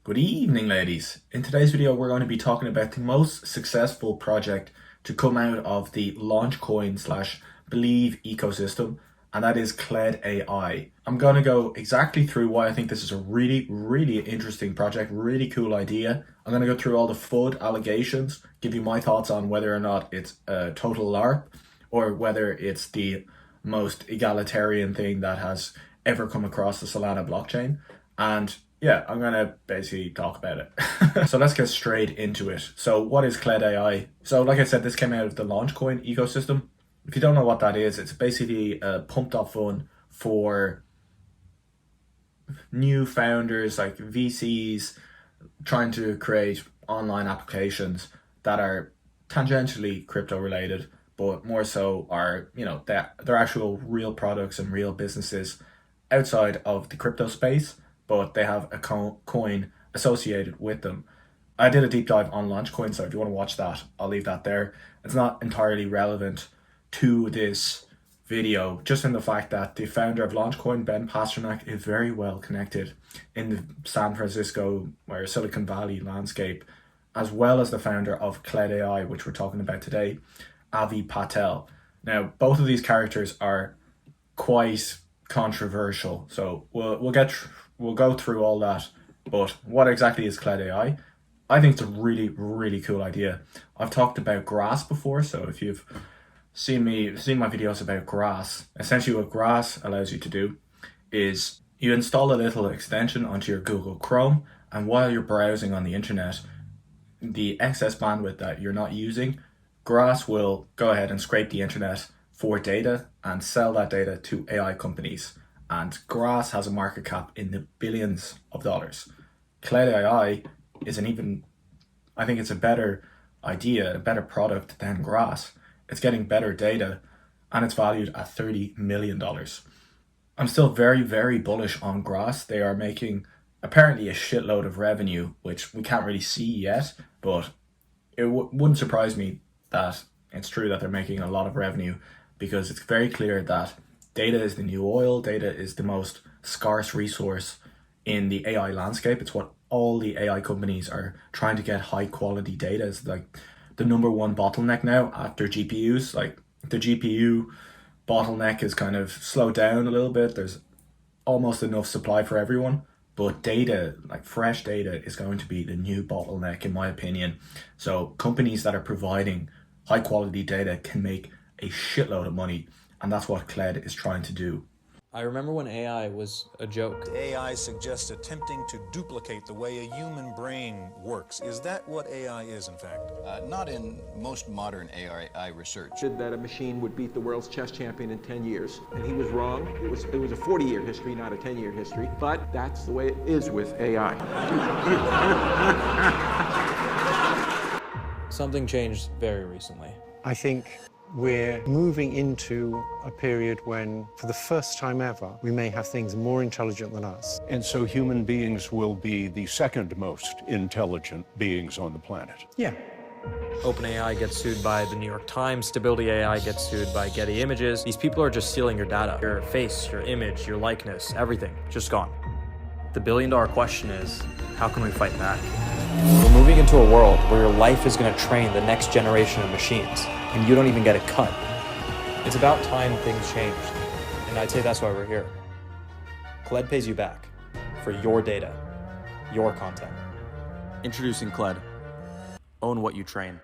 Good evening, ladies. In today's video, we're going to be talking about the most successful project to come out of the Launchcoin slash Believe ecosystem, and that is Kled AI. I'm going to go exactly through why I think this is a really interesting project, really cool idea. I'm going to go through all the FUD allegations, give you my thoughts on whether or not it's a total LARP or whether it's the most egalitarian thing that has ever come across the Solana blockchain. And yeah, I'm going to basically talk about it. So let's get straight into it. So what is Kled AI? So like I said, this came out of the Launchcoin ecosystem. If you don't know what that is, it's basically a pumped up fund for new founders like VCs trying to create online applications that are tangentially crypto related, but more so are, they're actual real products and real businesses outside of the crypto space, but they have a coin associated with them. I did a deep dive on Launchcoin, so if you want to watch that, I'll leave that there. It's not entirely relevant to this video, just in the fact that the founder of Launchcoin, Ben Pasternak, is very well connected in the San Francisco or Silicon Valley landscape, as well as the founder of Kled AI, which we're talking about today, Avi Patel. Now, both of these characters are quite controversial, so we'll go through all that. But what exactly is Kled AI? I think it's a really cool idea. I've talked about Grass before, so if you've seen my videos about Grass, essentially what Grass allows you to do is you install a little extension onto your Google Chrome, and while you're browsing on the internet, the excess bandwidth that you're not using, Grass will go ahead and scrape the internet for data and sell that data to AI companies. And Grass has a market cap in the billions of dollars. Kled AI is I think it's a better idea, a better product than Grass. It's getting better data and it's valued at $30 million. I'm still very bullish on Grass. They are making apparently a shitload of revenue, which we can't really see yet, but it wouldn't surprise me that it's true that they're making a lot of revenue, because it's very clear that data is the new oil. Data is the most scarce resource in the AI landscape. It's what all the AI companies are trying to get. High quality data is like the number one bottleneck now after GPUs. Like the GPU bottleneck is kind of slowed down a little bit. There's almost enough supply for everyone, but data, like fresh data, is going to be the new bottleneck in my opinion. So companies that are providing high quality data can make a shitload of money, and that's what Kled is trying to do. I remember when AI was a joke. AI suggests attempting to duplicate the way a human brain works. Is that what AI is, in fact? Not in most modern AI research. That a machine would beat the world's chess champion in 10 years. And he was wrong. It was a 40-year history, not a 10-year history. But that's the way it is with AI. Something changed very recently. I think we're moving into a period when, for the first time ever, we may have things more intelligent than us. And so human beings will be the second most intelligent beings on the planet. Yeah. OpenAI gets sued by the New York Times. Stability AI gets sued by Getty Images. These people are just stealing your data, your face, your image, your likeness, everything, just gone. The billion-dollar question is, how can we fight back? We're moving into a world where your life is going to train the next generation of machines, and you don't even get a cut. It's about time things changed, and I'd say that's why we're here. Kled pays you back for your data, your content. Introducing Kled. Own what you train.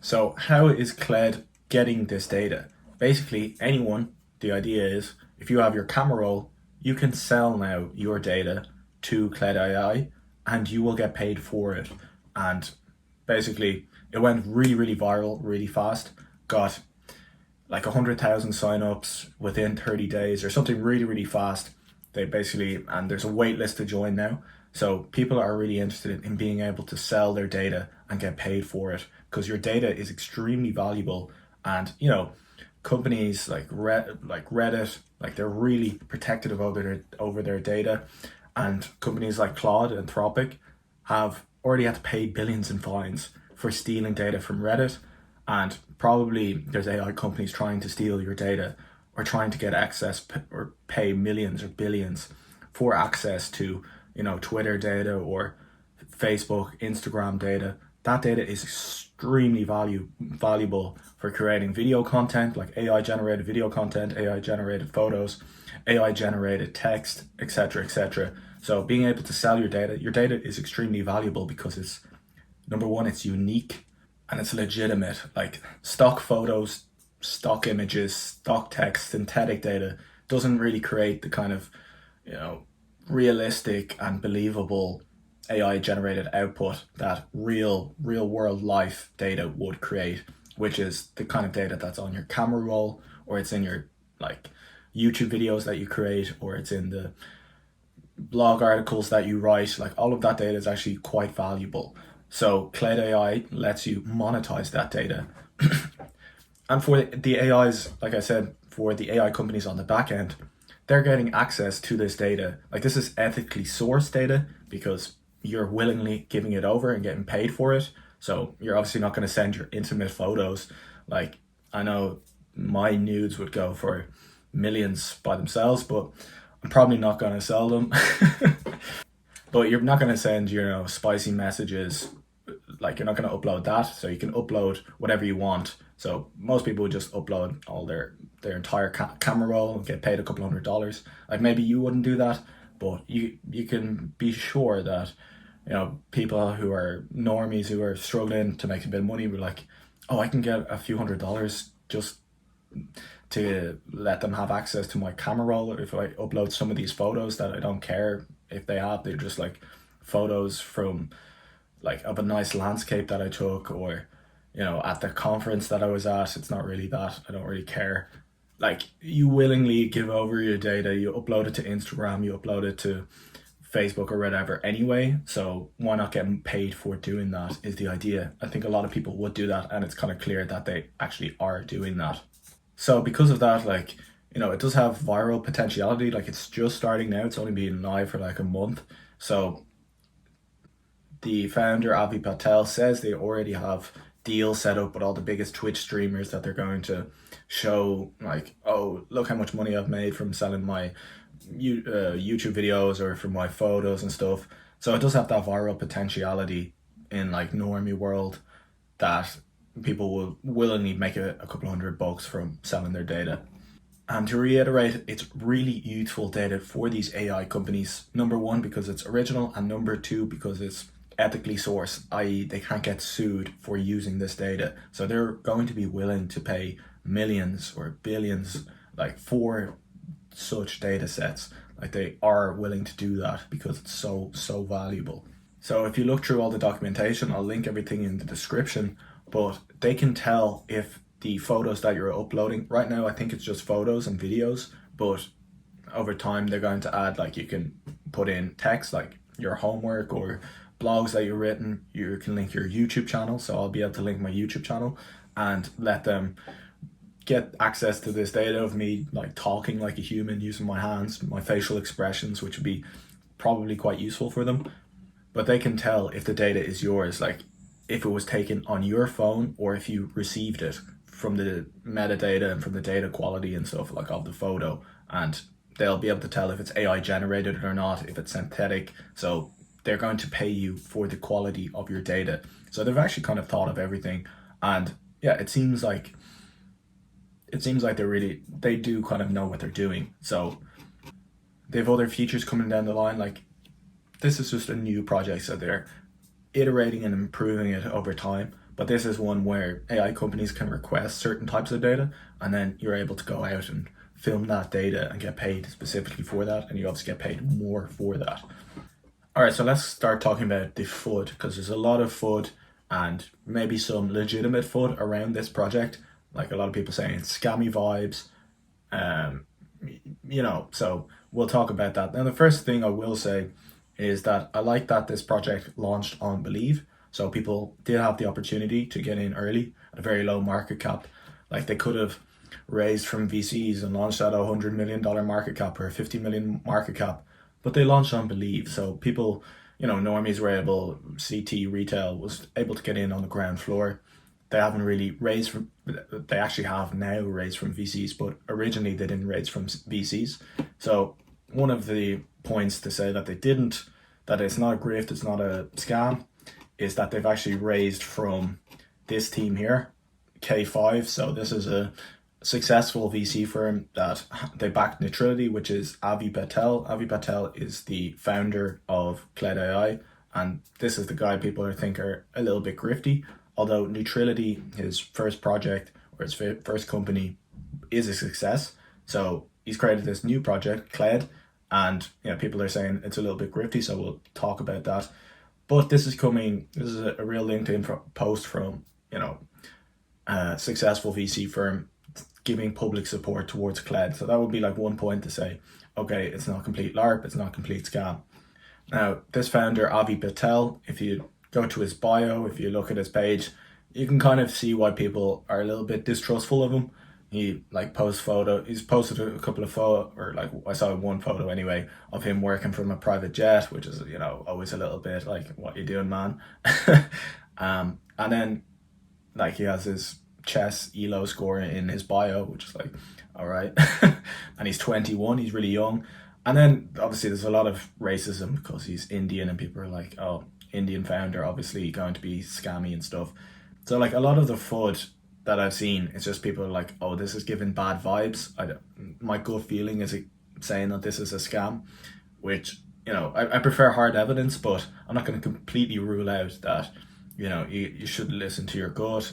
So how is Kled getting this data? Basically, anyone, the idea is, if you have your camera roll, you can sell now your data to Kled AI, and you will get paid for it. And basically, it went really viral, really fast. Got like 100,000 signups within 30 days or something really fast. And there's a wait list to join now. So people are really interested in being able to sell their data and get paid for it, because your data is extremely valuable. And companies like Reddit, like they're really protective over their data. And companies like Claude and Anthropic have already had to pay billions in fines for stealing data from Reddit. And probably there's AI companies trying to steal your data or trying to get access or pay millions or billions for access to Twitter data or Facebook, Instagram data. That data is extremely valuable for creating video content, like AI generated video content, AI generated photos, AI generated text, etc., etc. So being able to sell your data is extremely valuable because it's, number one, it's unique and it's legitimate. Like stock photos, stock images, stock text, synthetic data doesn't really create the kind of, realistic and believable AI generated output that real world life data would create, which is the kind of data that's on your camera roll, or it's in your like YouTube videos that you create, or it's in the blog articles that you write. Like all of that data is actually quite valuable. So Kled AI lets you monetize that data. And for the AIs, like I said, for the AI companies on the back end, they're getting access to this data. Like this is ethically sourced data because you're willingly giving it over and getting paid for it. So you're obviously not going to send your intimate photos. Like I know my nudes would go for millions by themselves, but I'm probably not going to sell them. But you're not going to send, spicy messages. Like you're not going to upload that. So you can upload whatever you want. So most people would just upload all their entire camera roll and get paid a couple $100. Like maybe you wouldn't do that, but you can be sure that people who are normies who are struggling to make a bit of money were like, oh, I can get a few $100 just to let them have access to my camera roll. If I upload some of these photos that I don't care if they have, they're just like photos from like of a nice landscape that I took, or at the conference that I was at. It's not really that, I don't really care. Like you willingly give over your data, you upload it to Instagram, you upload it to Facebook or whatever anyway, so why not get paid for doing that is the idea. I think a lot of people would do that, and it's kind of clear that they actually are doing that. So because of that, like, it does have viral potentiality. Like it's just starting now, it's only been live for like a month. So the founder Avi Patel says they already have deals set up with all the biggest Twitch streamers that they're going to show, like, oh, look how much money I've made from selling my YouTube videos or from my photos and stuff. So it does have that viral potentiality in like normie world that people will willingly make a couple $100 from selling their data. And to reiterate, it's really useful data for these AI companies. Number one, because it's original, and number two, because it's ethically sourced, i.e. they can't get sued for using this data. So they're going to be willing to pay millions or billions like for such data sets. Like they are willing to do that because it's so valuable. So if you look through all the documentation, I'll link everything in the description, but they can tell if the photos that you're uploading, right now I think it's just photos and videos, but over time they're going to add, like, you can put in text like your homework or blogs that you've written. You can link your YouTube channel, so I'll be able to link my YouTube channel and let them get access to this data of me like talking like a human, using my hands, my facial expressions, which would be probably quite useful for them. But they can tell if the data is yours, like if it was taken on your phone or if you received it, from the metadata and from the data quality and stuff like of the photo, and they'll be able to tell if it's AI generated or not, if it's synthetic. So they're going to pay you for the quality of your data. So they've actually kind of thought of everything, and yeah, it seems like they do kind of know what they're doing. So they have other features coming down the line. Like this is just a new project, so they're iterating and improving it over time. But this is one where AI companies can request certain types of data, and then you're able to go out and film that data and get paid specifically for that, and you obviously get paid more for that. All right, so let's start talking about the FUD, because there's a lot of FUD and maybe some legitimate FUD around this project. Like a lot of people saying it's scammy vibes, so we'll talk about that. Now, the first thing I will say is that I like that this project launched on Believe. So people did have the opportunity to get in early at a very low market cap. Like they could have raised from VCs and launched at a $100 million market cap or a 50 million market cap, but they launched on Believe. So people, normies were able, CT retail was able to get in on the ground floor. They haven't really raised from, they actually have now raised from VCs, but originally they didn't raise from VCs. So one of the points to say that they didn't that it's not a grift, it's not a scam, is that they've actually raised from this team here, K5. So this is a successful VC firm that they backed Neutrality, which is Avi Patel. Avi Patel is the founder of Kled AI, and this is the guy people think are a little bit grifty. Although Neutrality, his first project or his first company, is a success. So he's created this new project, Kled, and people are saying it's a little bit grifty, so we'll talk about that. But this is a real LinkedIn post from, a successful VC firm giving public support towards Kled. So that would be like one point to say, okay, it's not complete LARP, it's not complete scam. Now, this founder, Avi Patel, if you go to his bio, if you look at his page, you can kind of see why people are a little bit distrustful of him. He posts he's posted a couple of I saw one photo anyway of him working from a private jet, which is, always a little bit like, what you doing, man? And then he has his chess ELO score in his bio, which is like, all right. And he's 21, he's really young. And then obviously there's a lot of racism because he's Indian, and people are like, oh, Indian founder, obviously going to be scammy and stuff. So a lot of the FUD that I've seen, it's just people are like, oh, this is giving bad vibes. My gut feeling is saying that this is a scam, which, I prefer hard evidence, but I'm not going to completely rule out that, you should listen to your gut.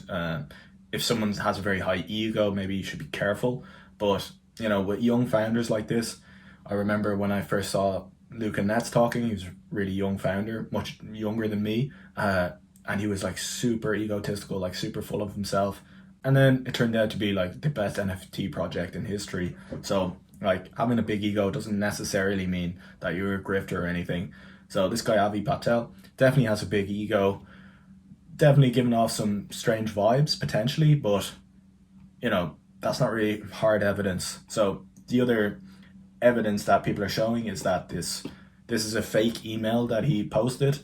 If someone has a very high ego, maybe you should be careful. But, with young founders like this, I remember when I first saw Luca Netz talking, he was a really young founder, much younger than me. And he was super egotistical, super full of himself. And then it turned out to be the best NFT project in history. So having a big ego doesn't necessarily mean that you're a grifter or anything. So this guy, Avi Patel, definitely has a big ego, definitely giving off some strange vibes potentially, but that's not really hard evidence. So the other evidence that people are showing is that this is a fake email that he posted,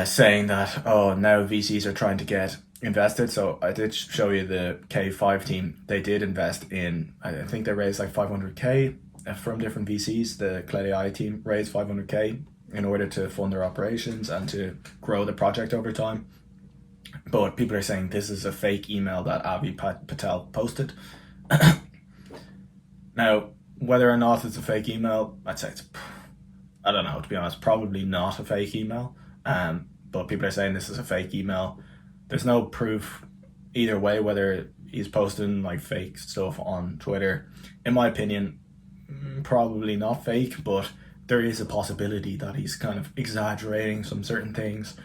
saying that, oh, now VCs are trying to get invested. So I did show you the K5 team. They did invest in, I think they raised 500k from different VCs. The Kled AI team raised 500k in order to fund their operations and to grow the project over time. But people are saying this is a fake email that Avi Patel posted. Now, whether or not it's a fake email, I'd say I don't know, to be honest, probably not a fake email. But people are saying this is a fake email. There's no proof either way whether he's posting fake stuff on Twitter. In my opinion, probably not fake, but there is a possibility that he's kind of exaggerating some certain things.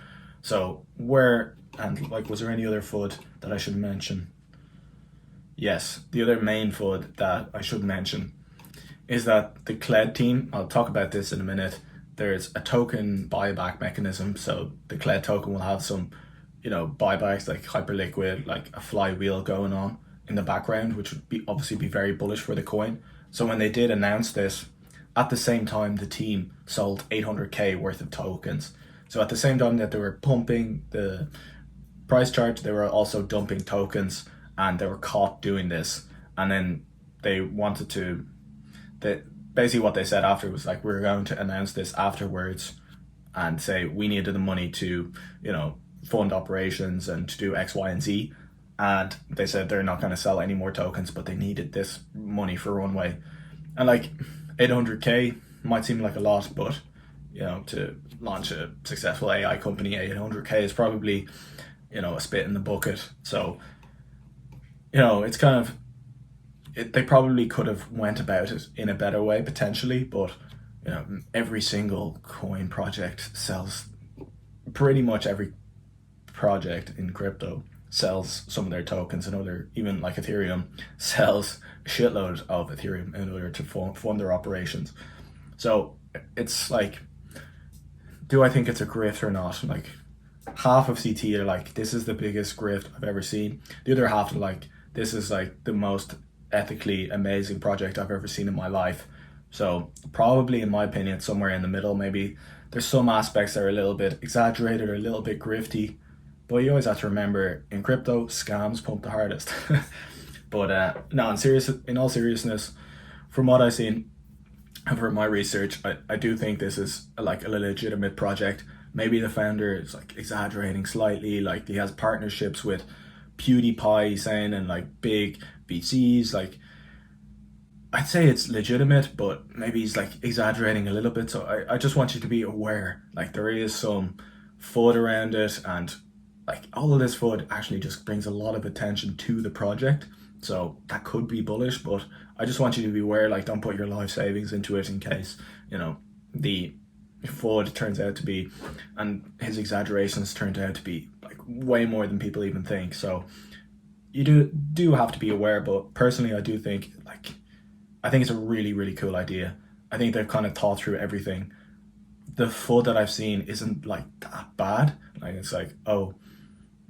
So was there any other FUD that I should mention? Yes, the other main FUD that I should mention is that the Kled team, I'll talk about this in a minute, there's a token buyback mechanism. So the Kled token will have some, buybacks like Hyperliquid, a flywheel going on in the background, which would obviously be very bullish for the coin. So when they did announce this, at the same time, the team sold 800k worth of tokens. So at the same time that they were pumping the price chart, they were also dumping tokens, and they were caught doing this. And then they wanted to, basically what they said after was we're going to announce this afterwards and say we needed the money to, fund operations and to do X, Y, and Z. And they said they're not going to sell any more tokens, but they needed this money for runway. And 800k might seem like a lot, but to launch a successful AI company, 800k is probably a spit in the bucket. So it's kind of they probably could have went about it in a better way potentially, but every single coin project sells, pretty much every project in crypto sells some of their tokens, and even Ethereum sells a shitload of Ethereum in order to fund their operations. So it's do I think it's a grift or not? Half of CT are this is the biggest grift I've ever seen. The other half are this is the most ethically amazing project I've ever seen in my life. So probably, in my opinion, somewhere in the middle. Maybe there's some aspects that are a little bit exaggerated or a little bit grifty, but you always have to remember, in crypto, scams pump the hardest. But no, in all seriousness, from what I've seen, However, my research, I do think this is like a legitimate project. Maybe the founder is like exaggerating slightly, like he has partnerships with PewDiePie saying and like big VCs. Like I'd say it's legitimate, but maybe he's like exaggerating a little bit. So I just want you to be aware, like there is some FUD around it, and like all of this FUD actually just brings a lot of attention to the project. So that could be bullish, but I just want you to be aware, like don't put your life savings into it in case, the FUD turns out to be, and his exaggerations turned out to be like way more than people even think. So you do have to be aware, but personally I do think I think it's a really, really cool idea. I think they've kind of thought through everything. The FUD that I've seen isn't like that bad. Like it's like, oh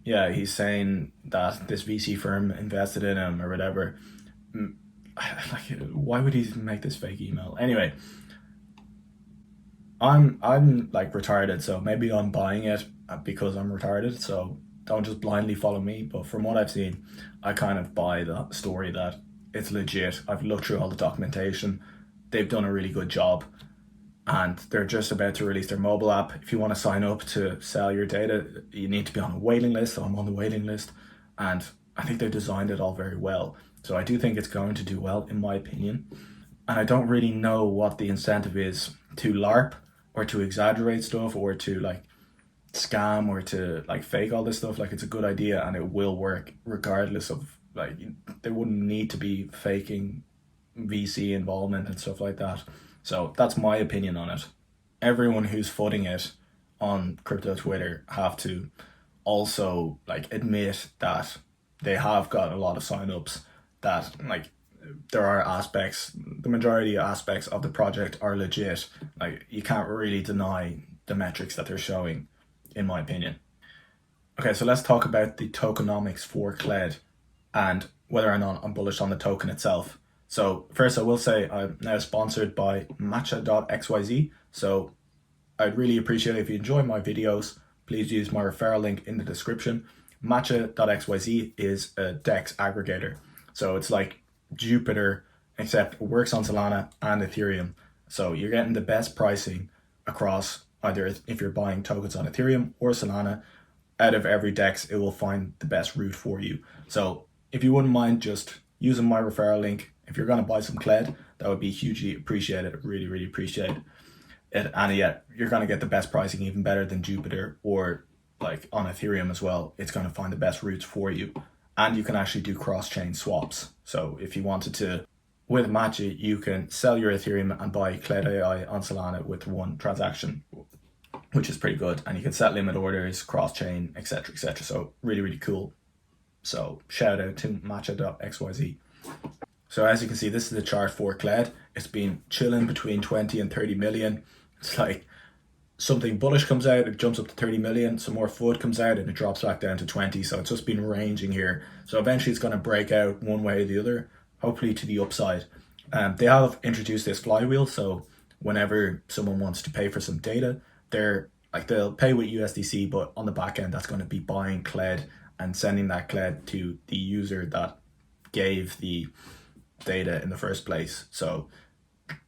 yeah, he's saying that this VC firm invested in him or whatever. Like, why would he make this fake email? Anyway, I'm like retarded, so maybe I'm buying it because I'm retarded. So don't just blindly follow me. But from what I've seen, I kind of buy the story that it's legit. I've looked through all the documentation. They've done a really good job, and they're just about to release their mobile app. If you want to sign up to sell your data, you need to be on a waiting list. So I'm on the waiting list, and I think they've designed it all very well. So I do think it's going to do well, in my opinion. And I don't really know what the incentive is to LARP or to exaggerate stuff or to like scam or to like fake all this stuff. Like it's a good idea and it will work regardless of like, they wouldn't need to be faking VC involvement and stuff like that. So that's my opinion on it. Everyone who's footing it on crypto Twitter have to also like admit that they have got a lot of signups, that like there are aspects, the majority of aspects of the project are legit. Like you can't really deny the metrics that they're showing, in my opinion. Okay, so let's talk about the tokenomics for Kled and whether or not I'm bullish on the token itself. So first I will say I'm now sponsored by matcha.xyz. So I'd really appreciate it if you enjoy my videos, please use my referral link in the description. Matcha.xyz is a DEX aggregator. So it's like Jupiter, except it works on Solana and Ethereum. So you're getting the best pricing across either if you're buying tokens on Ethereum or Solana. Out of every DEX, it will find the best route for you. So if you wouldn't mind just using my referral link, if you're going to buy some Kled, that would be hugely appreciated. Really, really appreciate it. And yeah, you're going to get the best pricing, even better than Jupiter or like on Ethereum as well. It's going to find the best routes for you. And you can actually do cross-chain swaps. So if you wanted to, with Matcha, you can sell your Ethereum and buy Kled AI on Solana with one transaction, which is pretty good. And you can set limit orders, cross-chain, etc., etc. So really, really cool. So shout out to matcha.xyz. So as you can see, this is the chart for Kled. It's been chilling between 20 and 30 million. It's like something bullish comes out, it jumps up to 30 million, some more FUD comes out and it drops back down to 20. So it's just been ranging here. So eventually it's going to break out one way or the other, hopefully to the upside. They have introduced this flywheel. So whenever someone wants to pay for some data, they'll pay with USDC, but on the back end, that's going to be buying Kled and sending that Kled to the user that gave the data in the first place. So,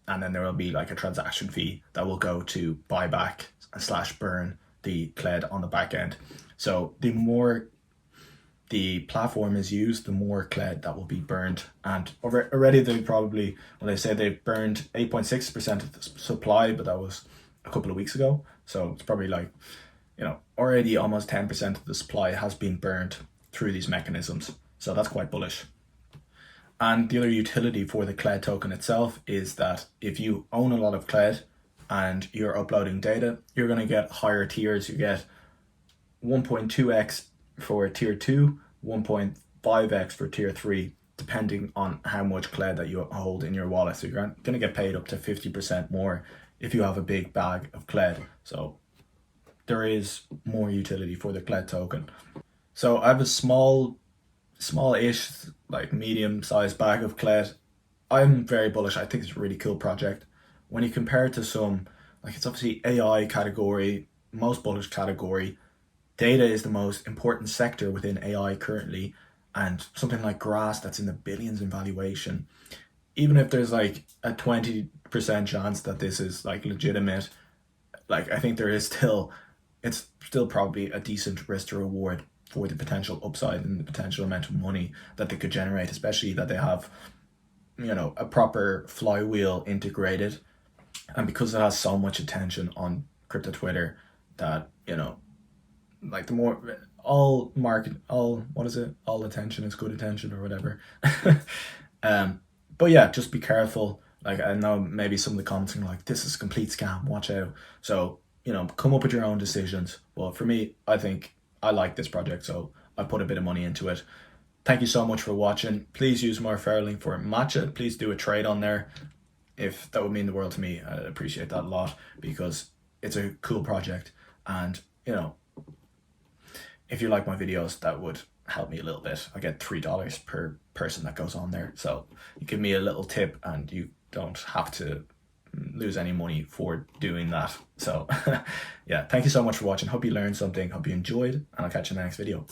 and then there will be like a transaction fee that will go to buy back / burn the Kled on the back end. So the more the platform is used, the more Kled that will be burned. And already they say they've burned 8.6% of the supply, but that was a couple of weeks ago. So it's probably like, already almost 10% of the supply has been burned through these mechanisms. So that's quite bullish. And the other utility for the Kled token itself is that if you own a lot of Kled and you're uploading data, you're going to get higher tiers. You get 1.2x for tier 2, 1.5x for tier 3, depending on how much Kled that you hold in your wallet. So you're going to get paid up to 50% more if you have a big bag of Kled. So there is more utility for the Kled token. So I have a small-ish, like medium-sized bag of Kled. I'm very bullish. I think it's a really cool project. When you compare it to some, like it's obviously AI category, most bullish category. Data is the most important sector within AI currently, and something like Grass that's in the billions in valuation even if there's like a 20% chance that this is like legitimate, like I think there is still, it's still probably a decent risk to reward for the potential upside and the potential amount of money that they could generate, especially that they have, you know, a proper flywheel integrated, and because it has so much attention on crypto Twitter, that, you know, like the more all market, all, what is it, all attention is good attention or whatever. But yeah, just be careful. Like, I know maybe some of the comments are like, this is a complete scam, watch out. So, you know, come up with your own decisions. Well, for me, I think I like this project, so I put a bit of money into it. Thank you so much for watching. Please use more Fairlink for Matcha. Please do a trade on there. If that would mean the world to me, I'd appreciate that a lot, because it's a cool project. And, you know, if you like my videos, that would help me a little bit. I get $3 per person that goes on there. So you give me a little tip and you don't have to lose any money for doing that. So yeah, thank you so much for watching. Hope you learned something. Hope you enjoyed, and I'll catch you in the next video.